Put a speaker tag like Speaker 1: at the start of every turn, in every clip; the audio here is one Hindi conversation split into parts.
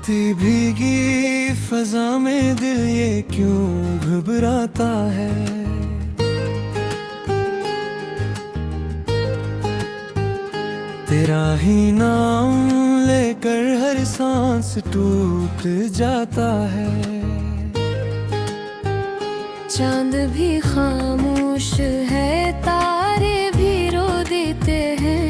Speaker 1: बहती भीगी फजा में दिल ये क्यों घबराता है। तेरा ही नाम लेकर हर सांस टूट जाता है।
Speaker 2: चांद भी खामोश है, तारे भी रो देते हैं।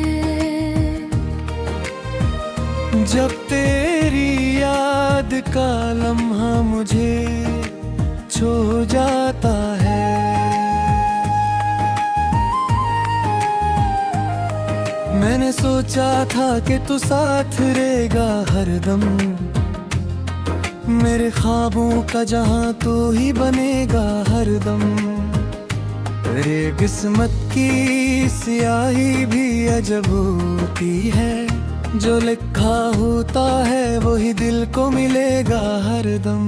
Speaker 1: जब तेरी याद का लम्हा मुझे छू जाता है। मैंने सोचा था कि तू साथ रहेगा हरदम, मेरे ख्वाबों का जहां तू ही बनेगा हरदम। तेरे किस्मत की स्याही भी अजब होती है, जो लिखा होता है वही दिल को मिलेगा हरदम।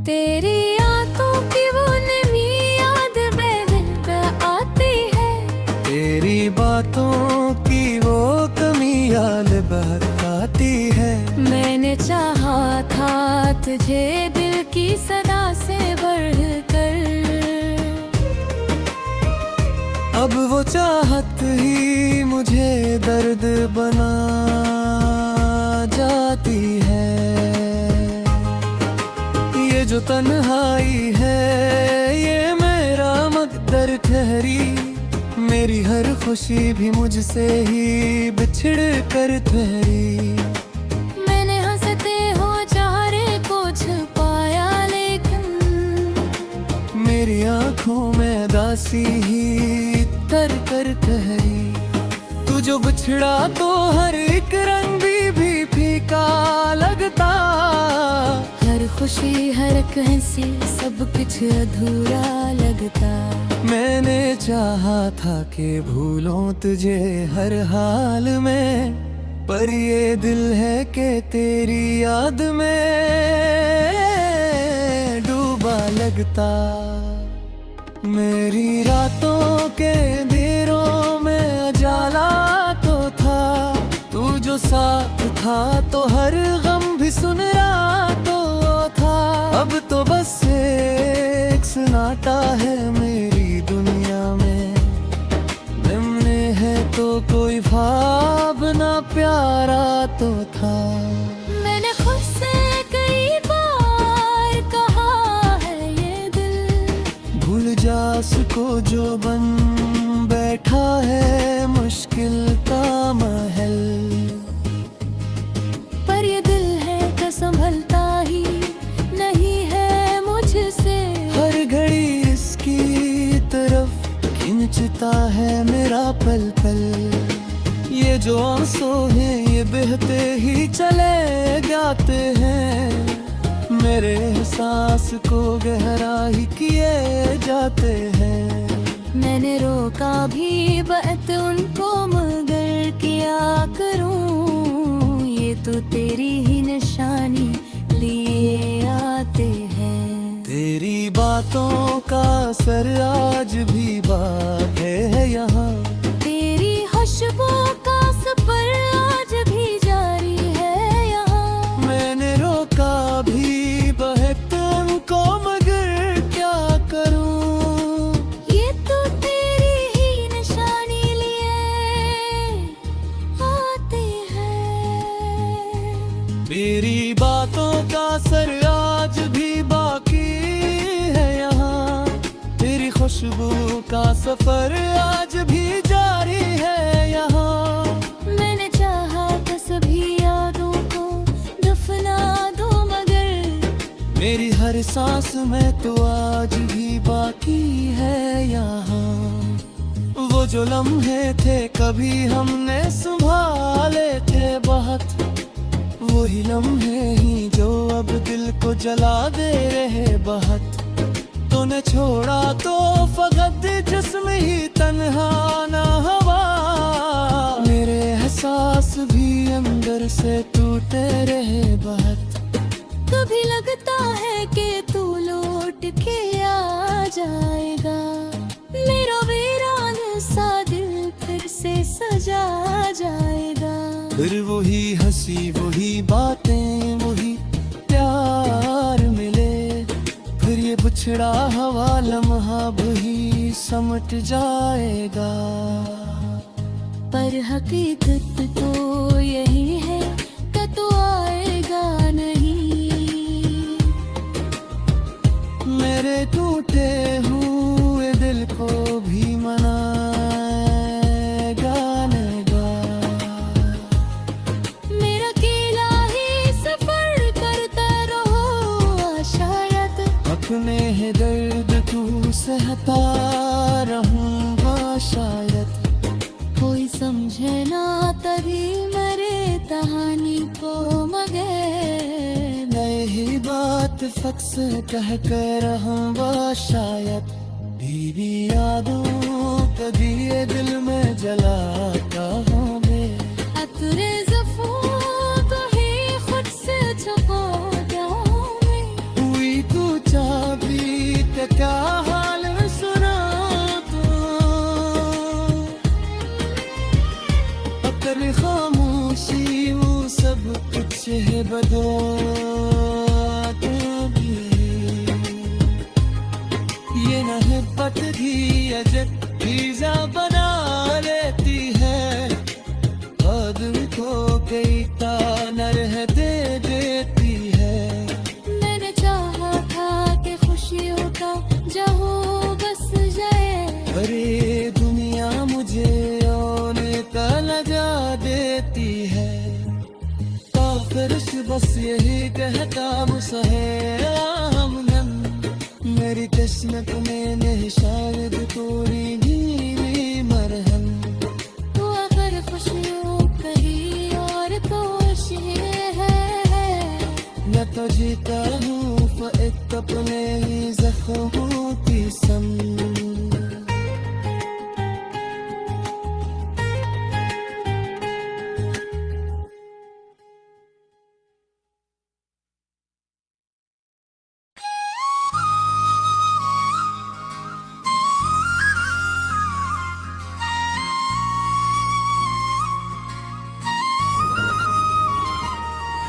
Speaker 2: तेरी आंखों की वो नमी याद बह आती है,
Speaker 1: तेरी बातों की वो कमी याद बहकाती है।
Speaker 2: मैंने चाहा था तुझे दिल की सदा से बढ़कर,
Speaker 1: अब वो चाहत ही मुझे दर्द बना जाती है। ये जो तन्हाई है ये मेरा मकदर ठहरी, मेरी हर खुशी भी मुझसे ही बिछड़ कर ठहरी।
Speaker 2: मैंने हंसते हो चारे को छुपाया, लेकिन
Speaker 1: मेरी आंखों में दासी ही तर कर ठहरी। तू जो बिछड़ा तो हर एक रंग भी फीका लगता,
Speaker 2: हर खुशी हर एक हंसी सब कुछ अधूरा लगता।
Speaker 1: मैंने चाहा था कि भूलों तुझे हर हाल में, पर ये दिल है कि तेरी याद में डूबा लगता। मेरी रातों के अंधेरों में उजाला तो था, तू जो साथ था तो हर गम भी सुनरा तो था। अब तो बस एक सन्नाटा है मेरी दुनिया में, निम्ने है तो कोई ख्वाब ना प्यारा तो था।
Speaker 2: मैंने खुद से कई बार कहा है ये दिल,
Speaker 1: भूल जा उसको जो बन बैठा है मुश्किल का महल।
Speaker 2: पर ये दिल है तो संभलता ही नहीं है मुझसे,
Speaker 1: हर घड़ी इसकी तरफ खिंचता है मेरा पल पल। ये जो आंसू हैं ये बहते ही चले जाते हैं, मेरे एहसास को गहरा ही किए जाते हैं।
Speaker 2: मैंने रोका भी बात उनको मगर क्या करूं, ये तो तेरी ही निशानी लिए आते हैं।
Speaker 1: तेरी बातों का असर आज भी बाकी है यहाँ,
Speaker 2: तेरी खुशबू का सफर आज भी जारी है यहाँ।
Speaker 1: मैंने रोका भी बहते उनको मगर क्या करूं,
Speaker 2: ये तो तेरी ही निशानी लिए आते हैं।
Speaker 1: मेरी बातों का असर आज भी बाकी है यहाँ, तेरी खुशबू का सफर आज भी जारी है यहाँ।
Speaker 2: मैंने चाहा था सभी यादों को दफना दो मगर,
Speaker 1: मेरी हर सांस में तो आज भी बाकी है यहाँ। वो जो लम्हे थे कभी हमने संभाले थे बहुत, वही लम्हे ही जो अब दिल को जला दे रहे बहुत। तूने छोड़ा तो फकत जिस्म ही तन्हा ना हवा, मेरे एहसास भी अंदर से टूटे रहे बहुत।
Speaker 2: कभी लगता है कि तू लौट के आ जाएगा, मेरा वीरान सा दिल फिर से सजा जाएगा।
Speaker 1: फिर वही हंसी वही बातें वही प्यार मिले, फिर ये बिछड़ा हवा लम्हा भी समट जाएगा।
Speaker 2: पर हकीकत तो यही है कि तू आएगा नहीं।
Speaker 1: मेरे टूटे हुए दिल को भी मनाएगा नेगा।
Speaker 2: मेरा अकेला ही सफर करता रहो शायद,
Speaker 1: अपने है दर्द तू सहता रहूंगा शायद।
Speaker 2: कोई समझे ना तभी मेरे कहानी को, मगर
Speaker 1: मैं ही बात फक्स कह कर रहूंगा शायद। बीवी यादों कभी ये दिल में जलाता हूँ मैं,
Speaker 2: अतरे ज़फ़ों को ही खुद से छुपा जाऊं मैं।
Speaker 1: हुई तू चाबी ते क्या हाल सुना तू, अकर खामोशी वो सब कुछ है बदो ये न है पटरी अजब पिज़्ज़ा बना लेती है, आदमी को कई तानर है दे देती है।
Speaker 2: मैंने चाहा था कि खुशियों का जहाँ बस जाए,
Speaker 1: अरे दुनिया मुझे औने का लगा देती है। काफिरश बस यही कहता मुसहे हमनम, मेरी किस्मत में नहीं शायद कोई भी मरहम।
Speaker 2: तो अगर खुशियों कहीं और तो ये है,
Speaker 1: मैं तो जीता हूँ फ़क़त अपने ही ज़ख्मों की सम।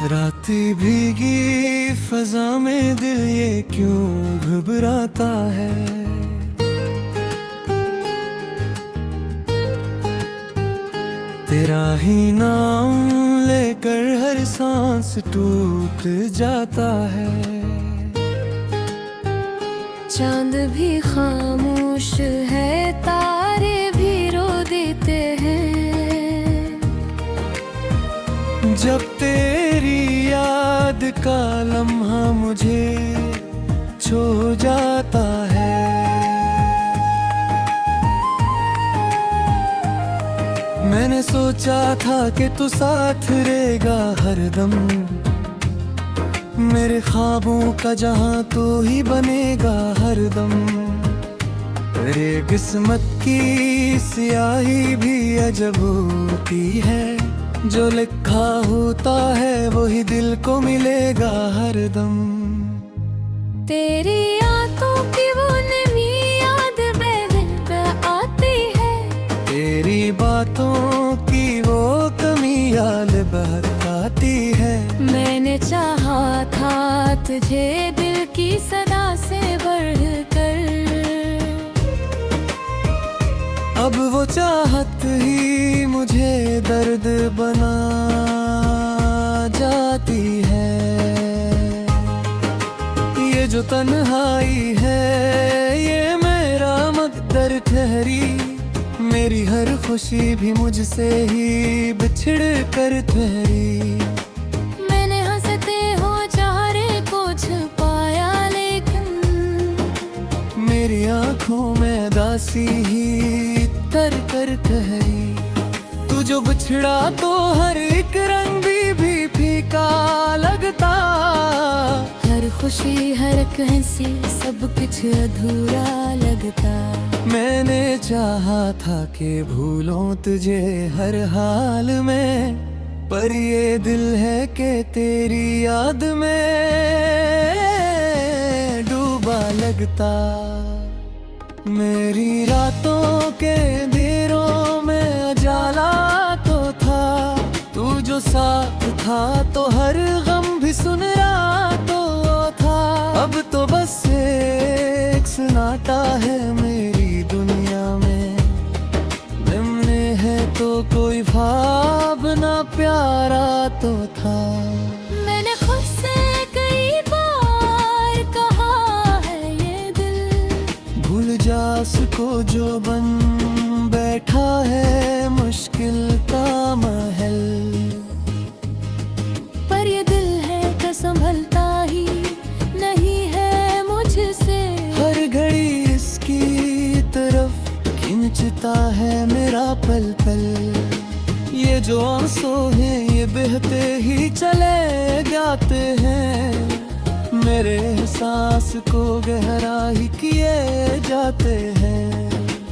Speaker 1: रात भीगी फजा में दिल ये क्यों घबराता है, तेरा ही नाम लेकर हर सांस टूट जाता है।
Speaker 2: चांद भी खामोश है, तारे भी रो देते हैं।
Speaker 1: जब तेरी याद का लम्हा मुझे छो जाता है, मैंने सोचा था कि तू साथ रहेगा हरदम, मेरे ख्वाबों का जहां तू ही बनेगा हरदम। तेरे किस्मत की स्याही भी अजब होती है, जो लिखा होता है वही दिल को मिलेगा हरदम।
Speaker 2: तेरी आंखों की वो नमी याद पे आती है,
Speaker 1: तेरी बातों की वो कमी याद बहकाती है।
Speaker 2: मैंने चाहा था तुझे दिल की सदा से बढ़कर,
Speaker 1: अब वो चाहत ही मुझे दर्द बना जाती है। ये जो तन्हाई है ये मेरा मकदर ठहरी, मेरी हर खुशी भी मुझसे ही बिछड़ कर ठहरी।
Speaker 2: मैंने हंसते हो चारे को छुपाया, लेकिन
Speaker 1: मेरी आंखों में दासी ही तर कर ठहरी। तू जो बिछड़ा तो हर एक रंग भी फीका लगता,
Speaker 2: हर खुशी हर एक हंसी सब कुछ अधूरा लगता।
Speaker 1: मैंने चाहा था कि भूलों तुझे हर हाल में, पर ये दिल है कि तेरी याद में डूबा लगता। मेरी रातों के अंधेरों में उजाला तो था, तू जो साथ था तो हर गम भी सुन रहा तो था। अब तो बस एक सन्नाटा है मेरी दुनिया में। निम्न है तो कोई भावना प्यारा तो था।
Speaker 2: मैंने खुद से कई बार कहा है ये दिल,
Speaker 1: भूल जा उसको जो बन बैठा है मुश्किल का महल।
Speaker 2: पर ये दिल है कि संभलता ही नहीं है मुझसे।
Speaker 1: हर घड़ी इसकी तरफ खिंचता है मेरा पल पल। ये जो आंसू हैं ये बहते ही चले जाते हैं। मेरे एहसास को गहरा ही किए जाते हैं।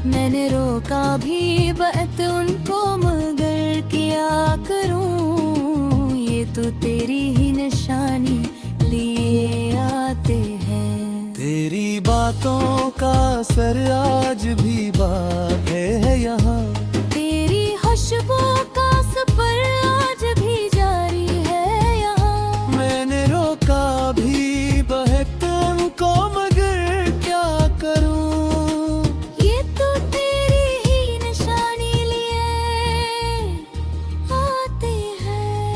Speaker 2: मैंने रोका भी बात उनको मगर क्या करूं, ये तो तेरी ही निशानी लिए आते हैं।
Speaker 1: तेरी बातों का असर आज भी बाकी है यहाँ।
Speaker 2: तेरी खुशबू का सफर आज भी जारी है यहाँ।
Speaker 1: मैंने रोका भी बहते उनको मगर क्या करूं,
Speaker 2: ये तो तेरी ही निशानी लिए आते हैं।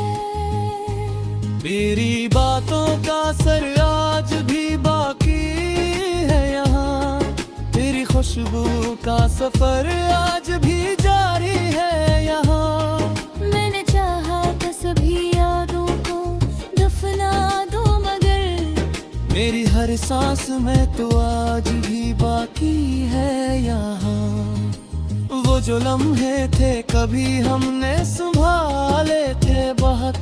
Speaker 1: मेरी बातों का असर आज भी बाकी है यहाँ। तेरी खुशबू का सफर आज भी जारी है यहाँ।
Speaker 2: मैंने चाहा था सभी यादों को दफना दो मगर
Speaker 1: मेरी हर सांस में तो आज भी बाकी है यहाँ। वो जो लम्हे थे कभी हमने संभाले थे बहुत।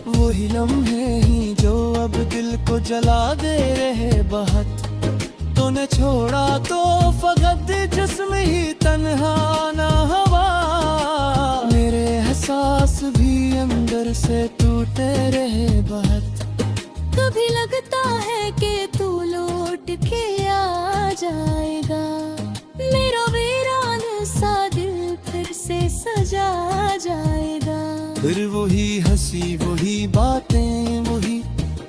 Speaker 1: वही लम्हे ही जो अब दिल को जला दे रहे बहुत। तूने छोड़ा तो फकत जिस्म ही तन्हा ना हवा। मेरे एहसास भी अंदर से टूटे रहे बहुत।
Speaker 2: कभी लगता है कि तू लौट के आ जाएगा। मेरा वीरान सा दिल फिर से सजा जाएगा।
Speaker 1: फिर वही हंसी वही बातें वही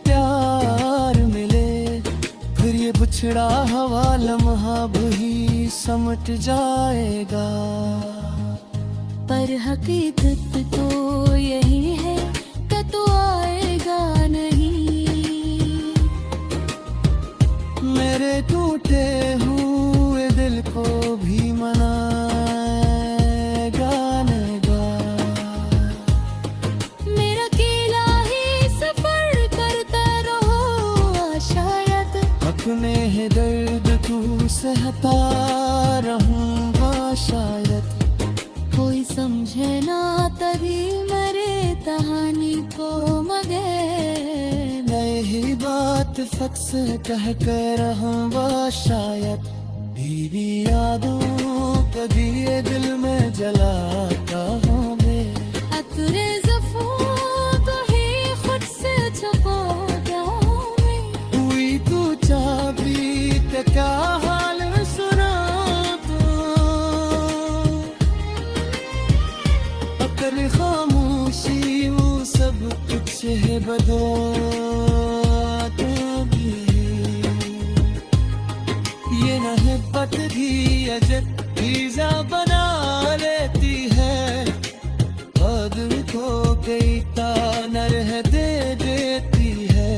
Speaker 1: प्यार मिले। फिर ये बिछड़ा हवा लम्हा भी समट जाएगा।
Speaker 2: पर हकीकत तो यही है कि तू आएगा नहीं।
Speaker 1: मेरे टूटे हुए दिल को भी मनाएगा नेगा।
Speaker 2: मेरा अकेला ही सफर करता रहो शायद।
Speaker 1: अपने है दर्द तू सहता रहूंगा शायद।
Speaker 2: कोई समझे ना तभी मरे कहानी को मगर।
Speaker 1: मैं ही बात फक से कह कर रहूंगा शायद। बीवी यादों का दिए दिल में जलाता हूँ मैं।
Speaker 2: अतरे ज़फ़ों तो ही खुद से छुपाता हूँ मैं।
Speaker 1: हुई तू चाबी ते क्या हाल सुना तू। अकर खामोशी वो सब कुछ है बदो भी। ये नहबत भी अजब वीज़ा बना लेती है। बदल को कई तानर है दे देती है।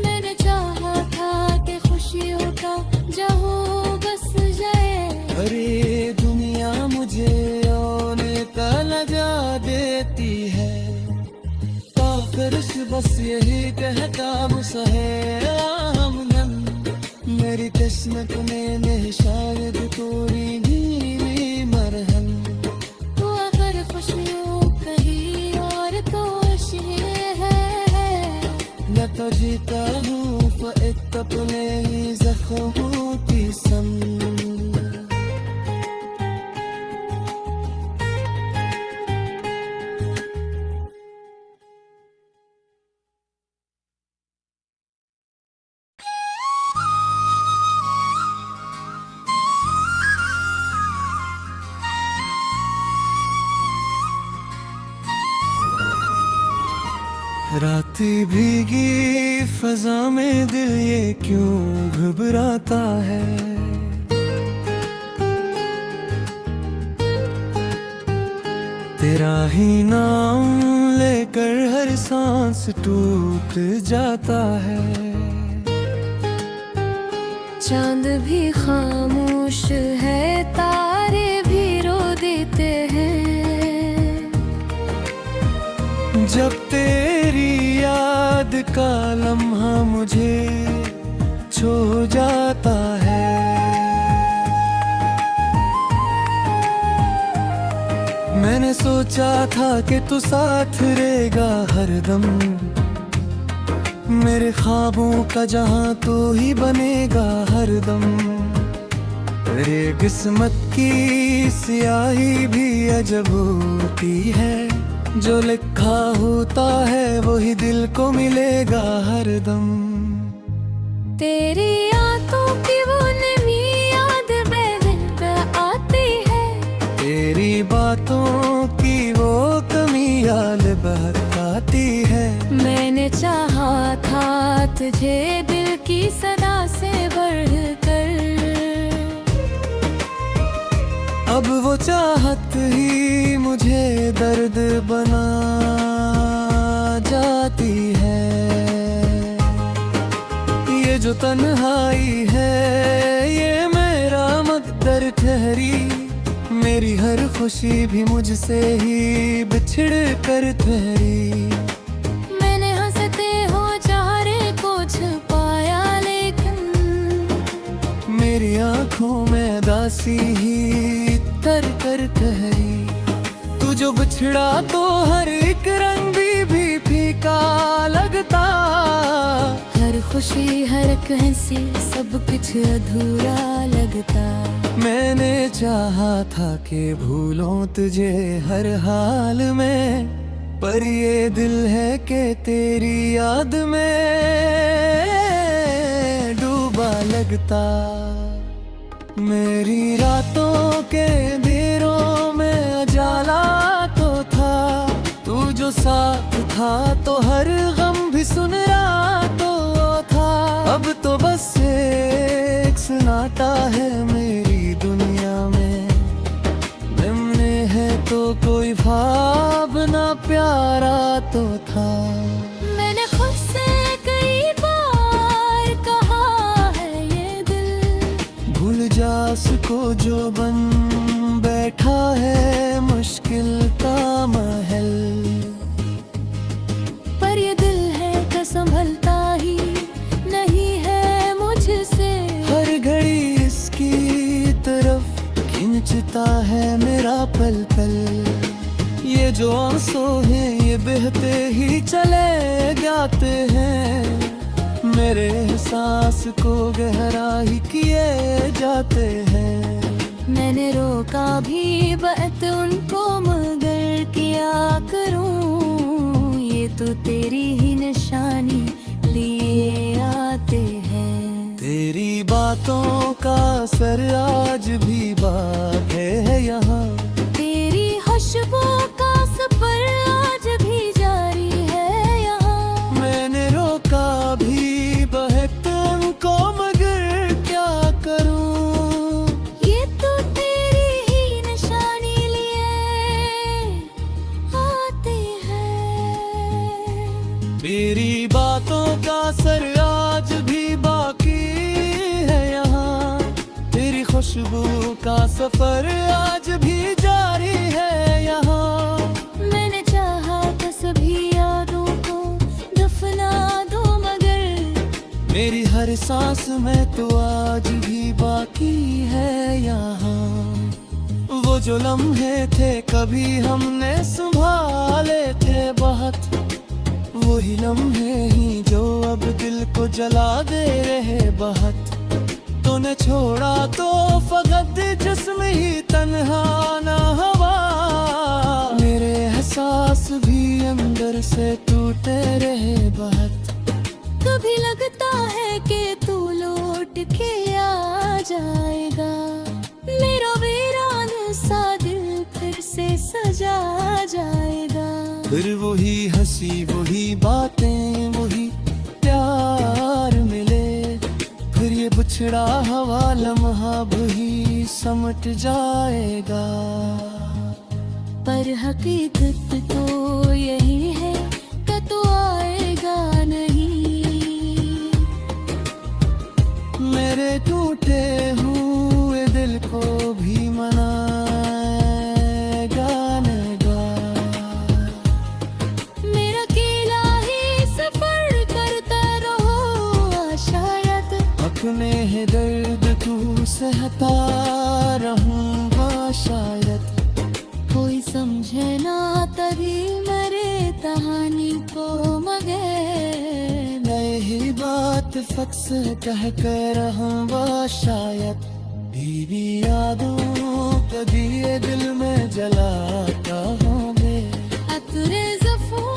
Speaker 2: मैंने चाहा था कि खुशियों का जहाँ बस जाए।
Speaker 1: अरे दुनिया मुझे ओने का लगा देती है। काफिरश बस यही कहता मुझसे हमदम। मेरी किस्मत में शायद थोड़ी भी मरहम।
Speaker 2: तो अगर खुशियों कहीं और तो ये है।
Speaker 1: मैं तो जीता हूँ फ़क़त अपने ही ज़ख्मों की संग। रात भीगी फजा में दिल ये क्यों घबराता है। तेरा ही नाम लेकर हर सांस टूट जाता है।
Speaker 2: चांद भी खामोश है, तारे भी रो देते हैं।
Speaker 1: जब तेरी याद का लम्हा मुझे छू जाता है। मैंने सोचा था कि तू साथ रहेगा हरदम, मेरे ख्वाबों का जहां तो ही बनेगा हरदम। तेरे किस्मत की स्याही भी अजब होती है, जो लिखा होता है वही दिल को मिलेगा हरदम।
Speaker 2: तेरी आंखों की वो नमी याद दिल पे आती है।
Speaker 1: तेरी बातों की वो कमी याद बहकाती है।
Speaker 2: मैंने चाहा था तुझे दिल की सदा से बढ़कर,
Speaker 1: अब वो चाहत ही मुझे दर्द बना जाती है। ये जो तन्हाई है ये मेरा मकदर ठहरी, मेरी हर खुशी भी मुझसे ही बिछड़ कर ठहरी।
Speaker 2: मैंने हंसते हो चारे को छुपाया, लेकिन
Speaker 1: मेरी आंखों में दासी ही तर कर ठहरी। तू जो बिछड़ा तो हर एक रंग भी फीका लगता।
Speaker 2: हर खुशी हर एक हंसी सब कुछ अधूरा लगता।
Speaker 1: मैंने चाहा था कि भूलों तुझे हर हाल में, पर ये दिल है कि तेरी याद में डूबा लगता। मेरी रातों के अंधेरों में उजाला तो था, तू जो साथ था तो हर गम भी सुनरा तो था। अब तो बस एक सन्नाटा है मेरी दुनिया में, निम्ने है तो कोई भावना प्यारा तो था।
Speaker 2: मैंने खुद से कई बार कहा है ये दिल
Speaker 1: भूल जा उसको जो बन बैठा है मुश्किल का महल।
Speaker 2: पर ये दिल है कि संभलता ही नहीं है मुझसे।
Speaker 1: हर घड़ी इसकी तरफ खींचता है मेरा पल पल। ये जो आंसू हैं ये बहते ही चले जाते हैं, मेरे एहसास को गहरा ही किए जाते हैं।
Speaker 2: मैंने रोका भी बात उनको मगर क्या करूं, ये तो तेरी ही निशानी लिए आते हैं।
Speaker 1: तेरी बातों का असर आज भी बाकी है यहाँ,
Speaker 2: तेरी खुशबू का सफर आज भी जारी है यहाँ।
Speaker 1: मैंने रोका भी बहते उनको मगर क्या करूं,
Speaker 2: ये तो तेरी ही निशानी लिए आते हैं।
Speaker 1: मेरी बातों का असर आज भी बाकी है यहाँ, तेरी खुशबू का सफर आज भी जारी है यहाँ।
Speaker 2: मैंने चाहा था सभी यादों को दफना दो मगर
Speaker 1: मेरी हर सांस में तो आज भी बाकी है यहाँ। वो जो लम्हे थे कभी हमने संभाले थे बहुत, वही लम्हे ही जो अब दिल को जला दे रहे बहुत। तूने छोड़ा तो फकत जिस्म ही तन्हा ना हवा, मेरे एहसास भी अंदर से टूटे रहे बहुत।
Speaker 2: कभी लगता है कि तू लौट के आ जाएगा, मेरा वीरान सा दिल फिर से सजा जाएगा।
Speaker 1: फिर वही हंसी वही बातें वही प्यार मिले, फिर ये बिछड़ा हवा लम्हा भी समट जाएगा।
Speaker 2: पर हकीकत तो यही है कि तू आएगा नहीं।
Speaker 1: मेरे टूटे हुए दिल को भी मनाएगा नेगा।
Speaker 2: मेरा अकेला ही सफर करता रहो शायद,
Speaker 1: अपने है दर्द तू सहता रहूंगा शायद।
Speaker 2: कोई समझे ना तभी मेरे कहानी को मगर,
Speaker 1: मैं ही बात फक्स कह कर रहूंगा शायद। बीवी यादों का दिए दिल में जलाता हूँ मैं,
Speaker 2: अतरे ज़फ़ों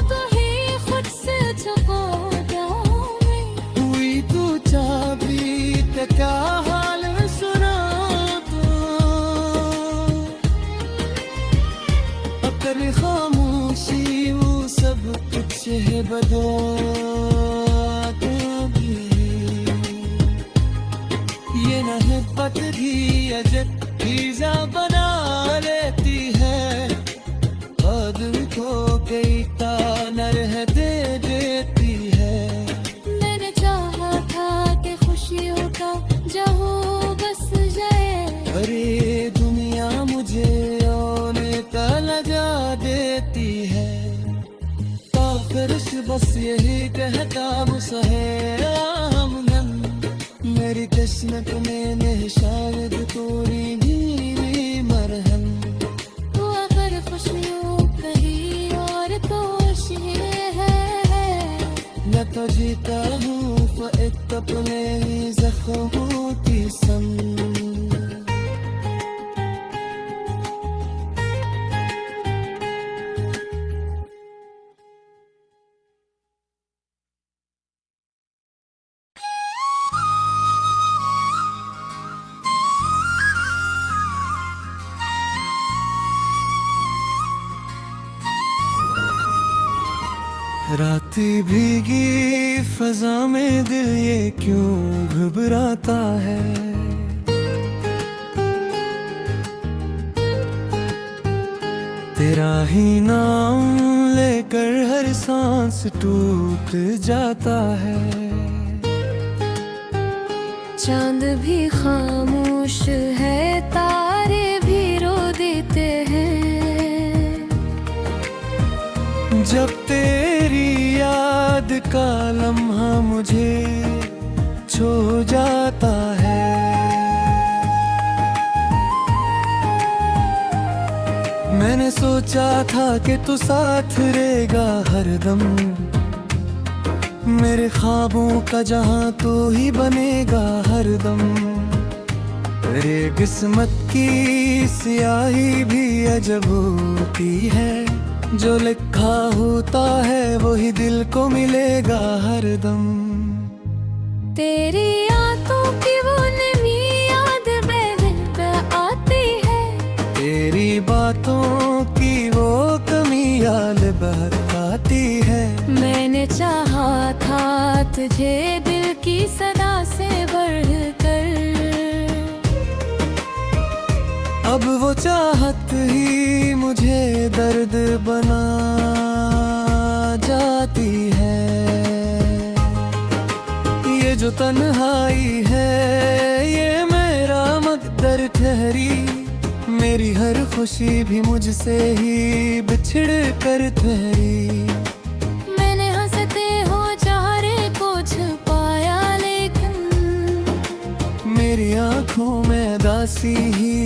Speaker 2: तो ही खुद से छुपाता हूँ मैं।
Speaker 1: हुई तू चाबी ते क्या हाल सुना तू, अपनी खामोशी वो सब कुछ है बदो ये नहबत भी अजब वीज़ा बना लेती है। हद को कई तानर है दे देती है।
Speaker 2: मैंने चाहा था कि खुशियों का जहाँ बस जाए,
Speaker 1: अरे दुनिया मुझे ओने का लगा देती है। आखिर बस यही कहता मुझसे हमदम, मेरी किस्मत में नहीं शायद तोरी नीवी मरहम।
Speaker 2: तू अगर खुशियों कहीं और तो ये है,
Speaker 1: मैं तो जीता हूँ फ़क़त अपने ही ज़ख्मों की संग। रातें भीगी फजा में दिल ये क्यों घबराता है। तेरा ही नाम लेकर हर सांस टूट जाता है।
Speaker 2: चांद भी खामोश है, तारे भी रो देते हैं।
Speaker 1: जब तेरी याद का लम्हा मुझे छो जाता है। मैंने सोचा था कि तू साथ रहेगा हरदम, मेरे ख्वाबों का जहां तो ही बनेगा हरदम। तेरे किस्मत की स्याही भी अजब होती है, जो लिखा होता है वही दिल को मिलेगा हरदम।
Speaker 2: तेरी आंखों की वो नमी याद दिल पे आती है,
Speaker 1: तेरी बातों की वो कमी याद बहकाती है।
Speaker 2: मैंने चाहा था तुझे दिल की सदा से बढ़कर,
Speaker 1: अब वो चाहत ही मुझे दर्द बना जाती है। ये जो तन्हाई है ये मेरा मकदर ठहरी, मेरी हर खुशी भी मुझसे ही बिछड़ कर ठहरी।
Speaker 2: मैंने हंसते हो चारे को छुपाया, लेकिन
Speaker 1: मेरी आंखों में दासी ही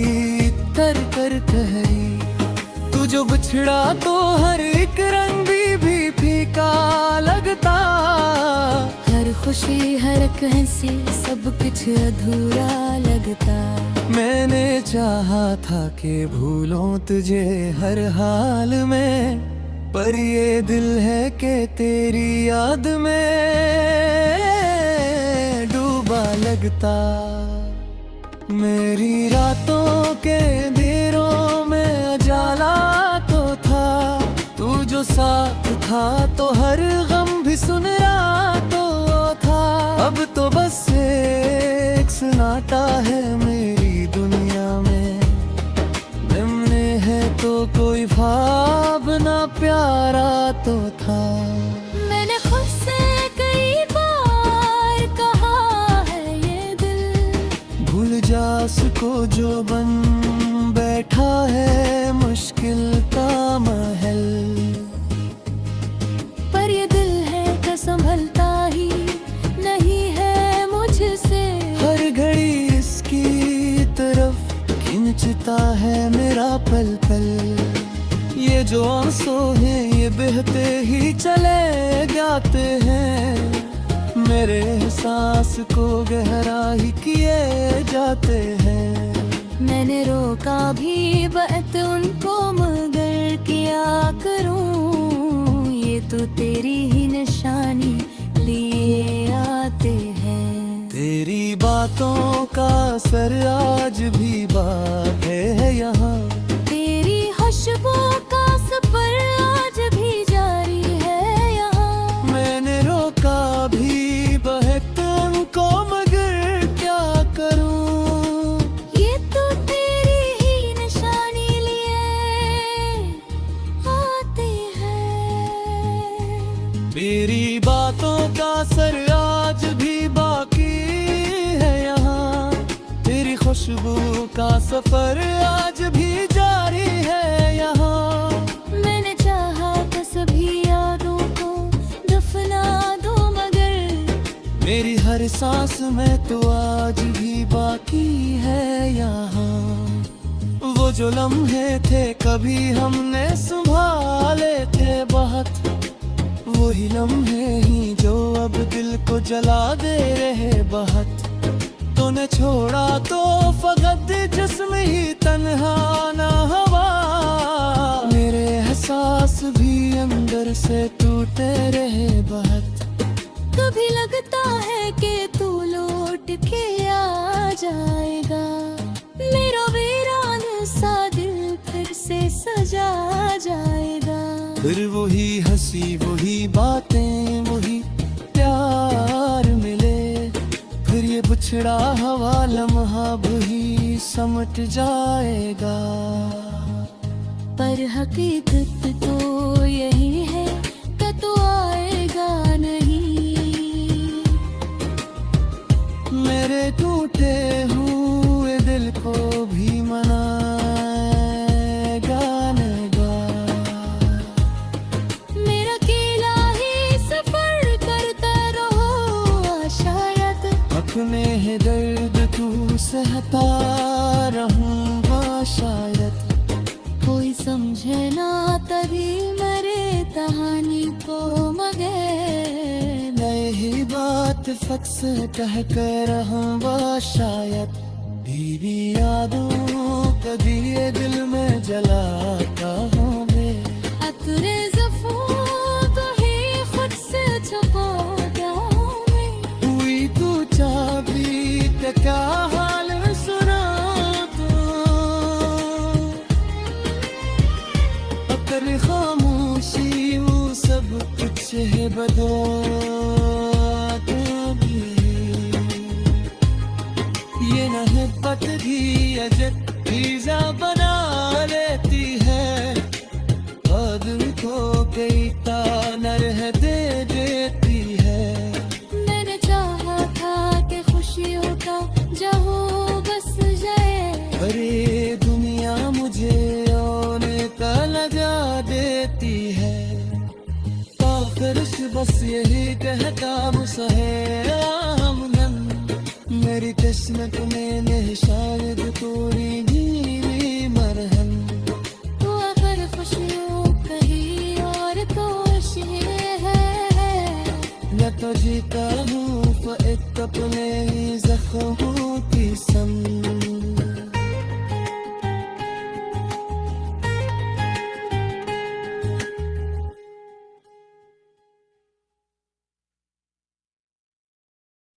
Speaker 1: तर कर ठहरी। तू जो बिछड़ा तो हर एक रंग भी फीका लगता,
Speaker 2: हर खुशी हर एक हंसी सब कुछ अधूरा लगता।
Speaker 1: मैंने चाहा था कि भूलों तुझे हर हाल में, पर ये दिल है कि तेरी याद में डूबा लगता। मेरी रातों के अंधेरों में उजाला तो था, तू जो साथ था तो हर गम भी सुन रहा तो था। अब तो बस एक सन्नाटा है मेरी दुनिया में। निम्न है तो कोई भावना प्यारा तो था।
Speaker 2: मैंने खुद से कई बार कहा है ये दिल,
Speaker 1: भूल जा उसको जो बन बैठा है मुश्किल का महल।
Speaker 2: पर ये दिल है कि संभलता ही नहीं है मुझसे।
Speaker 1: हर घड़ी इसकी तरफ खिंचता है मेरा पल पल। ये जो आंसू हैं ये बहते ही चले जाते हैं। मेरे एहसास को गहरा ही किए जाते हैं।
Speaker 2: मैंने रोका भी बात उनको मगर क्या करूं, ये तो तेरी ही निशानी लिए आते हैं।
Speaker 1: तेरी बातों का असर आज भी बात है यहाँ।
Speaker 2: तेरी खुशबू का सफर आज भी जारी है यहाँ।
Speaker 1: मैंने रोका भी बहते उनको मगर क्या करूं,
Speaker 2: ये तो तेरी ही निशानी लिए आते हैं।
Speaker 1: मेरी बातों का असर आज भी बाकी है यहाँ। तेरी खुशबू का सफर आज भी जारी है यहाँ।
Speaker 2: मैंने चाहा था सभी यादों को दफना दो मगर
Speaker 1: मेरी हर सांस में तो आज भी बाकी है यहाँ। वो जो लम्हे थे कभी हमने संभाले थे बहुत। वही लम्हे ही जो अब दिल को जला दे रहे बहुत। तूने छोड़ा तो फकत जिस्म ही तन्हा ना हवा। मेरे एहसास भी अंदर से टूटे रहे बहुत।
Speaker 2: कभी लगता है कि तू लौट के आ जाएगा। मेरा वीरान सा दिल फिर से सजा जाएगा।
Speaker 1: फिर वही हंसी वही बातें वही प्यार मिले। फिर ये बिछड़ा हवा लम्हा भी समट जाएगा।
Speaker 2: पर हकीकत तो यही है कि तू आएगा नहीं।
Speaker 1: मेरे टूटे हुए दिल को भी मनाएगा नेगा।
Speaker 2: मेरा अकेला ही सफर करता रहो शायद।
Speaker 1: अपने है दर्द तू सहता रहूंगा शायद।
Speaker 2: कोई समझे ना तभी मेरे कहानी को मगर।
Speaker 1: मैं ही बात फक से कह कर रहूंगा शायद। बीवी यादों कभी ये दिल में जलाता हूँ मैं।
Speaker 2: अतरे ज़फ़ों को ही खुद से छुपाता हूँ मैं।
Speaker 1: हुई तू चाबी का हाल सुना तो। अकर खामोशी वो सब कुछ है बता भी। ये नहबत भी अजब वीज़ा बना लेती है। बदल को कई तानर है दे देती है।
Speaker 2: मैंने चाहा था कि खुशियों का जहाँ बस जाए।
Speaker 1: अरे दुनिया मुझे होने का लगा देती है। काफिर बस यही कहता मुझसे हमदम। मेरी किस्मत में